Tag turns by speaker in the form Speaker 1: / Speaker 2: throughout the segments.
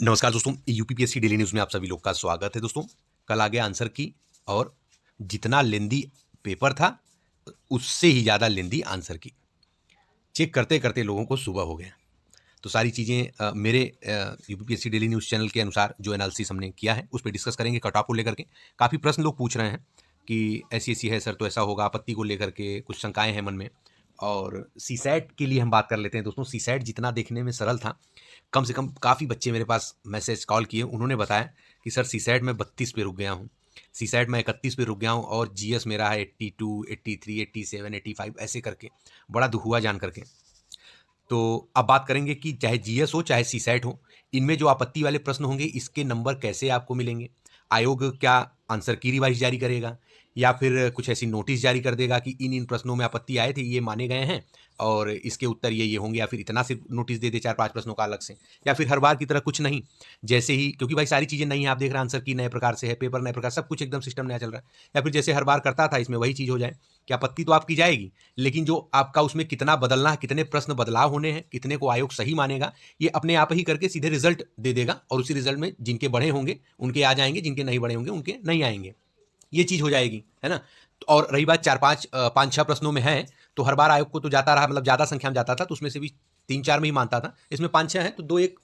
Speaker 1: नमस्कार दोस्तों, UPPSC daily news में आप सभी लोग का स्वागत है। दोस्तों, कल आ गया आंसर की और जितना लेंदी पेपर था उससे ही ज़्यादा लेंदी आंसर की। चेक करते करते लोगों को सुबह हो गया। तो सारी चीज़ें मेरे यूपीपीएससी डेली न्यूज़ चैनल के अनुसार जो एनालिसिस हमने किया है उस पर डिस्कस करेंगे कट ऑफ को लेकर के। काफ़ी प्रश्न लोग पूछ रहे हैं कि ऐसी ऐसी है सर तो ऐसा होगा, आपत्ति को लेकर के कुछ शंकाएं हैं मन में। और सीसैट के लिए हम बात कर लेते हैं। दोस्तों, सीसैट जितना देखने में सरल था, कम से कम काफ़ी बच्चे मेरे पास मैसेज कॉल किए, उन्होंने बताया कि सर सीसैट में 32 पे रुक गया हूँ, सीसैट में 31 पे रुक गया हूँ और जीएस मेरा है 82, 83, 87, 85 ऐसे करके। बड़ा दुख हुआ जान करके। तो अब बात करेंगे कि चाहे जीएस हो चाहे सीसैट हो, इनमें जो आपत्ति वाले प्रश्न होंगे इसके नंबर कैसे आपको मिलेंगे। आयोग क्या आंसर की रिवाइज जारी करेगा या फिर कुछ ऐसी नोटिस जारी कर देगा कि इन इन प्रश्नों में आपत्ति आए थे, ये माने गए हैं और इसके उत्तर ये होंगे, या फिर इतना सिर्फ नोटिस दे दे 4-5 प्रश्नों का अलग से, या फिर हर बार की तरह कुछ नहीं। जैसे ही, क्योंकि भाई सारी चीज़ें नई हैं, आप देख रहे हैं आंसर की नए प्रकार से है, पेपर नए प्रकार, सब कुछ एकदम सिस्टम नया चल रहा है। या फिर जैसे हर बार करता था इसमें वही चीज़ हो जाए कि आपत्ति तो आपकी जाएगी, लेकिन जो आपका उसमें कितना बदलना है, कितने प्रश्न बदलाव होने हैं, कितने को आयोग सही मानेगा, ये अपने आप ही करके सीधे रिजल्ट दे देगा और उसी रिजल्ट में जिनके बढ़े होंगे उनके आ जाएंगे, जिनके नहीं बढ़े होंगे उनके नहीं आएंगे। ये चीज़ हो जाएगी, है ना। और रही बात 4-5 5-6 प्रश्नों में है तो हर बार आयोग को तो जाता रहा, मतलब ज़्यादा संख्या में जाता था तो उसमें से भी 3-4 में ही मानता था। इसमें 5-6 है तो 2-1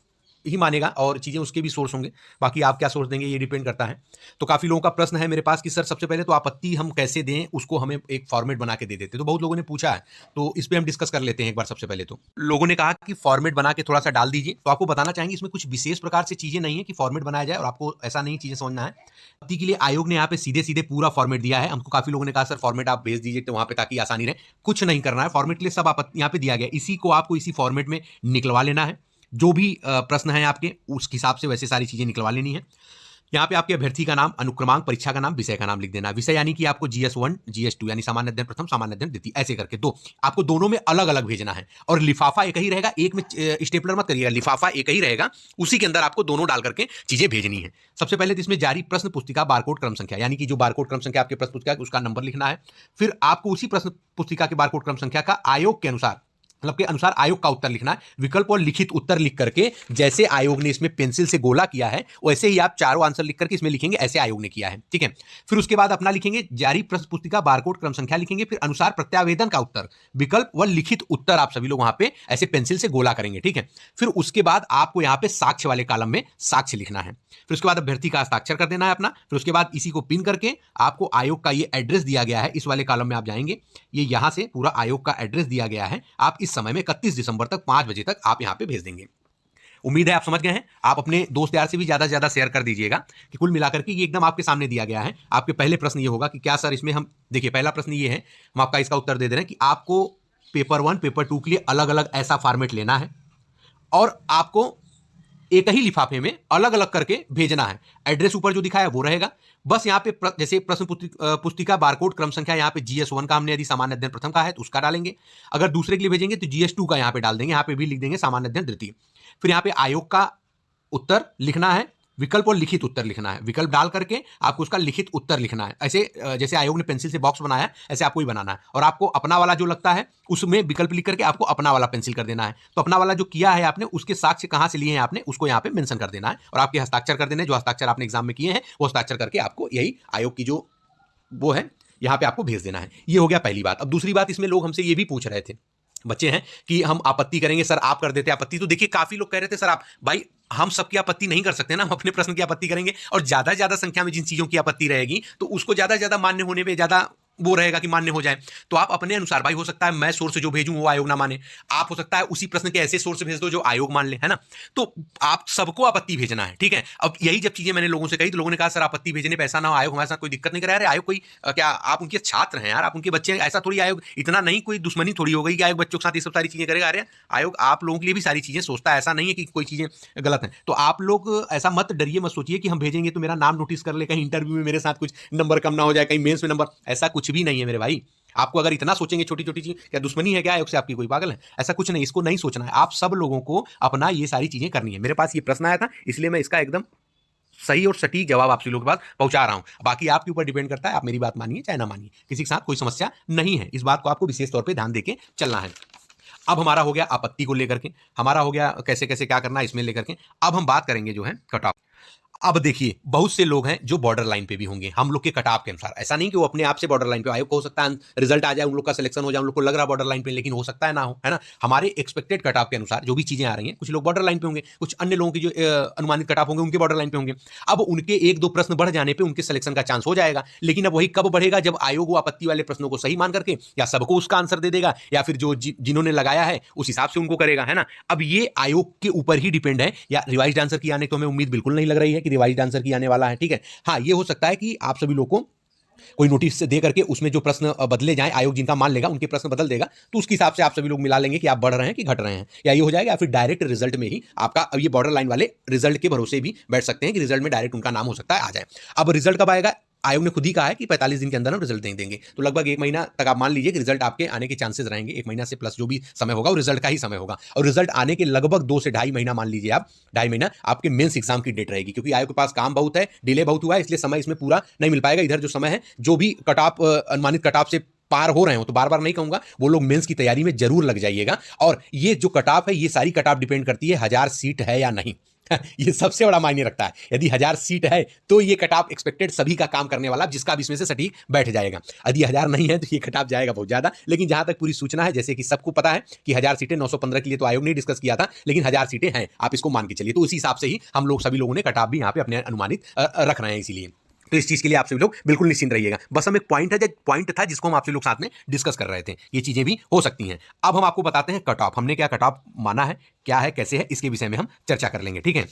Speaker 1: ही मानेगा और चीज़ें उसके भी सोर्स होंगे। बाकी आप क्या सोर्स देंगे ये डिपेंड करता है। तो काफ़ी लोगों का प्रश्न है मेरे पास कि सर सबसे पहले तो आपत्ति हम कैसे दें, उसको हमें एक फॉर्मेट बना के दे देते। तो बहुत लोगों ने पूछा है, तो इस पे हम डिस्कस कर लेते हैं एक बार। सबसे पहले तो लोगों ने कहा कि फॉर्मेट बना के थोड़ा सा डाल दीजिए। तो आपको बताना चाहेंगे इसमें कुछ विशेष प्रकार से चीज़ें नहीं है कि फॉर्मेट बनाया जाए, और आपको ऐसा नहीं चीज़ें समझना है। आपत्ति के लिए आयोग ने यहाँ पे सीधे सीधे पूरा फॉर्मेट दिया है। हमको काफ़ी लोगों ने कहा सर फॉर्मेट आप भेज दीजिए तो वहाँ पे ताकि आसानी रहे। कुछ नहीं करना है, फॉर्मेट के लिए सब आपत्ति यहाँ पे दिया गया, इसी को आपको इसी फॉर्मेट में निकलवा लेना है। जो भी प्रश्न है आपके उस हिसाब से वैसे सारी चीज़ें निकलवा लेनी है। यहाँ पे आपके अभ्यर्थी का नाम, अनुक्रमांक, परीक्षा का नाम, विषय का नाम लिख देना। विषय यानी कि आपको GS1, GS2 यानी सामान्य अध्ययन प्रथम, सामान्य अध्ययन द्वितीय, ऐसे करके दो आपको दोनों में अलग अलग भेजना है। और लिफाफा एक ही रहेगा, एक में स्टेपलर मत करिएगा, लिफाफा एक ही रहेगा, उसी के अंदर आपको दोनों डाल करके चीजें भेजनी है। सबसे पहले तो इसमें जारी प्रश्न पुस्तिका बारकोड क्रम संख्या, यानी कि जो बारकोड क्रम संख्या आपके प्रश्न पुस्तिका उसका नंबर लिखना है। फिर आपको उसी प्रश्न पुस्तिका के बारकोड क्रम संख्या का आयोग के अनुसार, मतलब के अनुसार आयोग का उत्तर लिखना है। विकल्प और लिखित उत्तर लिख करके, जैसे आयोग ने इसमें पेंसिल से गोला किया है वैसे ही आप चारों आंसर लिख करके इसमें लिखेंगे ऐसे आयोग ने किया है, ठीक है। फिर उसके बाद अपना लिखेंगे, जारी प्रश्न पुस्तिका बारकोड क्रम संख्या लिखेंगे, फिर अनुसार प्रत्यावेदन का उत्तर, विकल्प व लिखित उत्तर आप सभी लोग वहां पे ऐसे पेंसिल से गोला करेंगे, ठीक है। फिर उसके बाद आपको यहाँ पे साक्ष्य वाले कॉलम में साक्ष्य लिखना है। फिर उसके बाद अभ्यर्थी का हस्ताक्षर कर देना है अपना। फिर उसके बाद इसी को पिन करके आपको आयोग का ये एड्रेस दिया गया है, इस वाले कॉलम में आप जाएंगे, ये यहां से पूरा आयोग का एड्रेस दिया गया है। आप इस समय में 31 दिसंबर तक 5 बजे तक आप यहां पे भेज देंगे। उम्मीद है आप समझ गए हैं। आप अपने दोस्त यार से भी ज्यादा से ज्यादा शेयर कर दीजिएगा कि कुल मिलाकर के ये एकदम आपके सामने दिया गया है। आपके पहले प्रश्न ये होगा कि क्या सर इसमें हम, देखिए पहला प्रश्न ये है, हम आपका इसका उत्तर दे दे रहे हैं कि आपको पेपर 1 पेपर 2 के लिए अलग अलग ऐसा फॉर्मेट लेना है और आपको एक ही लिफाफे में अलग अलग करके भेजना है। एड्रेस ऊपर जो दिखा है वो रहेगा। बस यहाँ पे जैसे प्रश्न पुस्तिका बारकोड क्रम संख्या, यहाँ पे GS1 का हमने यदि सामान्य अध्ययन प्रथम का है तो उसका डालेंगे। अगर दूसरे के लिए भेजेंगे तो GS2 का यहाँ पे डाल देंगे, यहाँ पे भी लिख देंगे सामान्य अध्ययन द्वितीय। फिर यहाँ पे आयोग का उत्तर लिखना है, विकल्प और लिखित उत्तर लिखना है। विकल्प डाल करके आपको उसका लिखित उत्तर लिखना है। ऐसे जैसे आयोग ने पेंसिल से बॉक्स बनाया ऐसे आपको ही बनाना है। और आपको अपना वाला जो लगता है उसमें विकल्प लिख करके आपको अपना वाला पेंसिल कर देना है। तो अपना वाला जो किया है आपने, उसके साक्ष्य कहाँ से लिए हैं आपने, उसको यहाँ पे मेंशन कर देना है और आपके हस्ताक्षर कर देना है। जो हस्ताक्षर आपने एग्जाम में किए हैं वो हस्ताक्षर करके आपको यही आयोग की जो वो है यहाँ पे आपको भेज देना है। ये हो गया पहली बात। अब दूसरी बात, इसमें लोग हमसे ये भी पूछ रहे थे, बच्चे हैं, कि हम आपत्ति करेंगे सर, आप कर देते आपत्ति। तो देखिए काफी लोग कह रहे थे सर आप, भाई हम सबकी आपत्ति नहीं कर सकते ना, हम अपने प्रश्न की आपत्ति करेंगे और ज्यादा संख्या में जिन चीजों की आपत्ति रहेगी तो उसको ज्यादा मान्य होने पे ज्यादा वो रहेगा कि मान्य हो जाए। तो आप अपने अनुसार, भाई हो सकता है मैं सोर्स जो भेजूं वो आयोग ना माने, आप हो सकता है उसी प्रश्न के ऐसे सोर्स भेज दो जो आयोग मान ले, है ना। तो आप सबको आपत्ति भेजना है, ठीक है। अब यही जब चीजें मैंने लोगों से कही तो लोगों ने कहा सर आपत्ति भेजने पे ऐसा ना हो, आयोग हमारे साथ कोई दिक्कत नहीं करा रहे। आयोग कोई क्या, आप उनके छात्र हैं यार, आप उनके बच्चे, ऐसा थोड़ी आयोग, इतना नहीं कोई दुश्मनी थोड़ी हो गई कि आयोग बच्चों के साथ ये सब सारी चीजें करेगा। अरे आयोग आप लोगों के लिए भी सारी चीजें सोचता है, ऐसा नहीं है कि कोई चीजें गलत है। तो आप लोग ऐसा मत डरिए, मत सोचिए कि हम भेजेंगे तो मेरा नाम नोटिस कर ले, कहीं इंटरव्यू में मेरे साथ कुछ नंबर कम ना हो जाए, कहीं मेंस में नंबर, ऐसा कुछ भी नहीं है मेरे भाई। आपको अगर इतना सोचेंगे छोटी छोटी चीज, क्या दुश्मनी है क्या आयोग से आपकी, कोई पागल है, ऐसा कुछ नहीं, इसको नहीं सोचना है। आप सब लोगों को अपना ये सारी चीजें करनी है। मेरे पास ये प्रश्न आया था इसलिए मैं इसका एकदम सही और सटीक जवाब आप सभी लोगों के पास पहुंचा रहा हूं। बाकी आपके ऊपर डिपेंड करता है, आप मेरी बात मानिए चाहे ना मानिए, किसी के साथ कोई समस्या नहीं है। इस बात को आपको विशेष तौर पर ध्यान देके चलना है। अब हमारा हो गया आपत्ति को लेकर के, हमारा हो गया कैसे कैसे क्या करना है इसमें लेकर के। अब हम बात करेंगे जो है कट ऑफ। अब देखिए बहुत से लोग हैं जो बॉर्डर लाइन पे भी होंगे हम लोग के कटाव के अनुसार, ऐसा नहीं कि वो अपने आप से बॉर्डर लाइन पे, आयोग को हो सकता है रिजल्ट आ जाए, उन लोग का सिलेक्शन हो जाए, उन लोग को लग रहा बॉर्डर लाइन पे, लेकिन हो सकता है ना हो, है ना। हमारे एक्सपेक्टेड कटाव के अनुसार जो भी चीजें आ रही हैं, कुछ लोग बॉर्डर लाइन पे होंगे, कुछ अन्य लोगों की जो अनुमानित कटाव होंगे उनके बॉर्डर लाइन पे होंगे। अब उनके एक दो प्रश्न बढ़ जाने पर उनके सिलेक्शन का चांस हो जाएगा, लेकिन अब वही कब बढ़ेगा, जब आयोग वो आपत्ति वाले प्रश्नों को सही मान करके या सबको उसका आंसर दे देगा, या फिर जो जिन्होंने लगाया है उस हिसाब से उनको करेगा, है ना। अब ये आयोग के ऊपर ही डिपेंड है। या रिवाइज्ड आंसर की आने की हमें उम्मीद बिल्कुल नहीं लग रही है कि रिवाइज्ड आंसर की आने वाला है, ठीक है। हाँ, ये हो सकता है कि आप सभी लोग को कोई नोटिस दे करके उसमें जो प्रश्न बदले जाएं, आयोग जिनका मान लेगा उनके प्रश्न बदल देगा, तो उसके हिसाब से आप सभी लोग मिला लेंगे कि आप बढ़ रहे हैं कि घट रहे हैं, या ये हो जाएगा। या फिर डायरेक्ट रिजल्ट में ही आपका, अब ये बॉर्डर लाइन वाले रिजल्ट के भरोसे भी बैठ सकते हैं कि रिजल्ट में डायरेक्ट उनका नाम हो सकता है आ जाए। अब रिजल्ट कब आएगा, आयोग ने खुद ही कहा है कि 45 दिन के अंदर हम रिजल्ट नहीं देंगे, तो लगभग 1 महीना तक आप मान लीजिए कि रिजल्ट आपके आने के चांसेस रहेंगे। 1 महीना से प्लस जो भी समय होगा वो रिजल्ट का ही समय होगा, और रिजल्ट आने के लगभग 2 से 2.5 महीना मान लीजिए आप, 2.5 महीना आपके मेंस एग्जाम की डेट रहेगी, क्योंकि आयोग के पास काम बहुत है, डिले बहुत हुआ है, इसलिए समय इसमें पूरा नहीं मिल पाएगा। इधर जो समय है, जो भी कट-ऑफ अनुमानित कट-ऑफ से पार हो रहे हो, तो बार बार नहीं कहूंगा, वो लोग मेंस की तैयारी में जरूर लग जाइएगा। और ये जो कट-ऑफ है, ये सारी कट-ऑफ डिपेंड करती है 1000 सीट है या नहीं। ये सबसे बड़ा मायने रखता है। यदि 1000 सीट है तो ये कट-ऑफ एक्सपेक्टेड सभी का काम करने वाला, जिसका भी इसमें से सटीक बैठ जाएगा। यदि 1000 नहीं है तो ये कट-ऑफ जाएगा बहुत ज्यादा। लेकिन जहां तक पूरी सूचना है, जैसे कि सबको पता है कि 1000 सीटें 915 के लिए तो आयोग ने डिस्कस किया था, लेकिन 1000 सीटें हैं, आप इसको मान के चलिए। तो उसी हिसाब से ही हम लोग सभी लोगों ने कट-ऑफ भी यहाँ पे अपने अनुमानित रख रहे हैं, इसीलिए तो इस चीज के लिए आप सभी लोग बिल्कुल निश्चिंत रहिएगा। बस हम एक पॉइंट था जिसको हम आप सभी लोग साथ में डिस्कस कर रहे थे, ये चीजें भी हो सकती हैं। अब हम आपको बताते हैं कट ऑफ, हमने क्या कट ऑफ माना है, क्या है, कैसे है, इसके विषय में हम चर्चा कर लेंगे, ठीक है।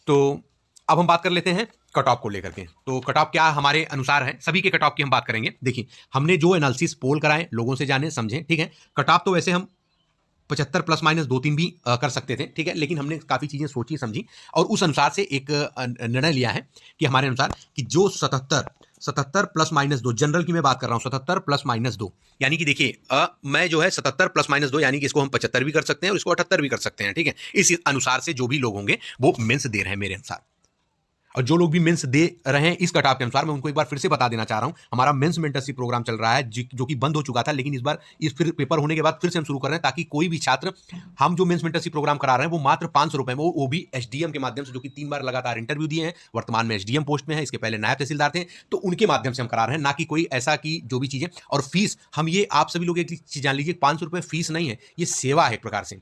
Speaker 1: तो अब हम बात कर लेते हैं कट ऑफ को लेकर के। तो कट ऑफ क्या हमारे अनुसार है, सभी के कट ऑफ की हम बात करेंगे। देखिए, हमने जो एनालिसिस पोल कराए, लोगों से जाने समझे, ठीक है। कट ऑफ तो वैसे हम 75 प्लस माइनस 2-3 भी कर सकते थे, ठीक है, लेकिन हमने काफी चीजें सोची समझी और उस अनुसार से एक निर्णय लिया है कि हमारे अनुसार कि जो 77 प्लस माइनस 2, जनरल की मैं बात कर रहा हूं, 77 प्लस माइनस 2, यानी कि देखिए मैं जो है 77 प्लस माइनस 2, यानी कि इसको हम 75 भी कर सकते हैं और इसको 78 भी कर सकते हैं, ठीक है। इस अनुसार से जो भी लोग होंगे वो मेंस दे रहे हैं मेरे अनुसार। और जो लोग भी मेंस दे रहे हैं इस कट-ऑफ के अनुसार, मैं उनको एक बार फिर से बता देना चाह रहा हूं, हमारा मेंस मेंटरशिप प्रोग्राम चल रहा है जो कि बंद हो चुका था, लेकिन इस बार इस फिर पेपर होने के बाद फिर से हम शुरू कर रहे हैं, ताकि कोई भी छात्र, हम जो मेंस मेंटरशिप प्रोग्राम करा रहे हैं वो मात्र 500 रुपए में, वो भी एसडीएम के माध्यम से, जो कि 3 बार लगातार इंटरव्यू दिए हैं, वर्तमान में एसडीएम पोस्ट में है, इसके पहले नायब तहसीलदार थे, तो उनके माध्यम से हम करा रहे हैं, ना कि कोई ऐसा कि जो भी चीजें। और फीस, हम ये आप सभी लोग एक चीज जान लीजिए, 500 रुपए फीस नहीं है, ये सेवा है एक प्रकार से,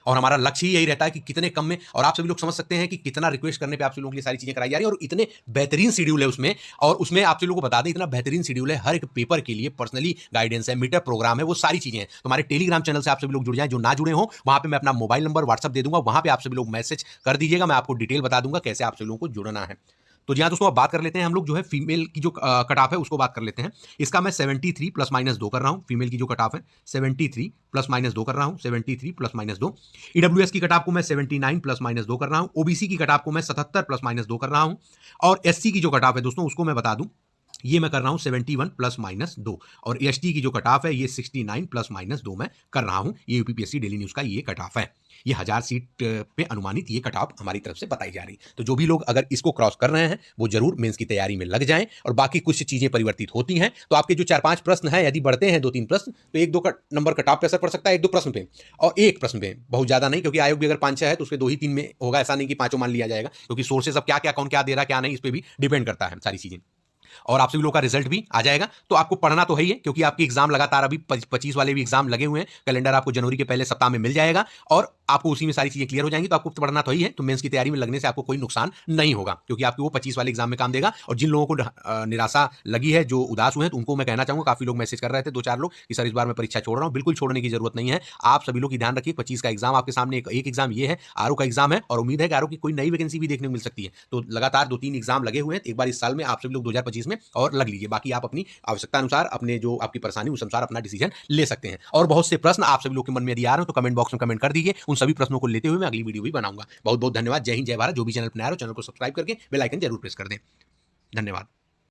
Speaker 1: और हमारा लक्ष्य ही यही रहता है कि कितने कम में, और आप सभी लोग समझ सकते हैं कि कितना रिक्वेस्ट करने पे आप सभी लोगों के लिए सारी चीजें कराई जा रही है, और इतने बेहतरीन शेड्यूल है उसमें, और उसमें आप सभी लोगों को बता दें इतना बेहतरीन शेड्यूल है, हर एक पेपर के लिए पर्सनली गाइडेंस है, मीटअप प्रोग्राम है, वो सारी चीजें हैं। तो हमारे टेलीग्राम चैनल से आप सभी लोग जुड़ जाएं, जो ना जुड़े हो वहां पे मैं अपना मोबाइल नंबर व्हाट्सअप दे दूंगा, वहां पे आप सभी लोग मैसेज कर दीजिएगा, मैं आपको डिटेल बता दूंगा कैसे आप सभी लोगों को जुड़ना है। तो जी हाँ दोस्तों, अब बात कर लेते हैं हम लोग जो है फीमेल की जो कट ऑफ है उसको बात कर लेते हैं। इसका मैं 73 प्लस माइनस 2 कर रहा हूँ, फीमेल की जो कट ऑफ है 73 प्लस माइनस 2 कर रहा हूँ, 73 प्लस माइनस 2। ईडब्ल्यूएस की कट ऑफ को मैं 79 प्लस माइनस 2 कर रहा हूँ, ओबीसी की कट ऑफ को मैं 77 प्लस माइनस 2 कर रहा हूँ, और एससी की जो कट ऑफ है दोस्तों उसको मैं बता दूं, ये मैं कर रहा हूं 71 प्लस माइनस 2, और एसटी की जो कट ऑफ है ये 69 प्लस माइनस 2 में कर रहा हूं। ये यूपीपीएससी डेली न्यूज का ये कट ऑफ है, ये 1000 सीट पे अनुमानित ये कट ऑफ हमारी तरफ से बताई जा रही। तो जो भी लोग अगर इसको क्रॉस कर रहे हैं वो जरूर मेंस की तैयारी में लग जाएं, और बाकी कुछ चीजें परिवर्तित होती हैं, तो आपके जो 4-5 प्रश्न हैं, यदि बढ़ते हैं 2-3 प्रश्न, तो 1-2 का नंबर कट ऑफ पे असर पड़ सकता है, 1-2 प्रश्न पे, और एक प्रश्न पे, बहुत ज्यादा नहीं, क्योंकि आयोग भी अगर 5-6 है तो उसके 2 ही 3 में होगा, ऐसा नहीं कि 5 मान लिया जाएगा, क्योंकि सोर्सेस अब क्या क्या कौन क्या दे रहा क्या नहीं, इस पर भी डिपेंड करता है सारी चीजें। और आप सभी लोगों का रिजल्ट भी आ जाएगा, तो आपको पढ़ना तो है ही है, क्योंकि आपकी एग्जाम लगातार अभी 25 वाले भी एग्जाम लगे हुए हैं, कैलेंडर आपको जनवरी के पहले सप्ताह में मिल जाएगा, और आपको उसी में सारी चीजें क्लियर हो जाएंगी, तो आपको पढ़ना तो ही है। तो मेंस की तैयारी में लगने से आपको कोई नुकसान नहीं होगा, क्योंकि आपको वो 25 वाले एग्जाम में काम देगा। और जिन लोगों को निराशा लगी है, जो उदास हुए हैं, तो उनको मैं कहना चाहूंगा, काफी लोग मैसेज कर रहे थे 2-4 लोग कि सर इस बार मैं परीक्षा छोड़ रहा हूं, बिल्कुल छोड़ने की जरूरत नहीं है। आप सभी लोग ध्यान रखिए, 25 का एग्जाम आपके सामने, एक एग्जाम ये है, आरओ का एग्जाम है, और उम्मीद है कि आरओ की कोई नई वैकेंसी भी देखने को मिल सकती है। तो लगातार 2-3 एग्जाम लगे हुए हैं, एक बार इस साल में आप सभी लोग 2025 में और लग लीजिए, बाकी आप अपनी आवश्यकता अनुसार, अपने जो आपकी परेशानी उस अनुसार अपना डिसीजन ले सकते हैं। और बहुत से प्रश्न आप सभी लोग के मन में यदि आ रहे हो तो कमेंट बॉक्स में कमेंट कर दीजिए, उन सभी प्रश्नों को लेते हुए मैं अगली वीडियो भी बनाऊंगा। बहुत बहुत धन्यवाद। जय हिंद, जय भारत। जो भी चैनल पर नया हो, चैनल को सब्सक्राइब करके बेल आइकन जरूर प्रेस कर दें। धन्यवाद।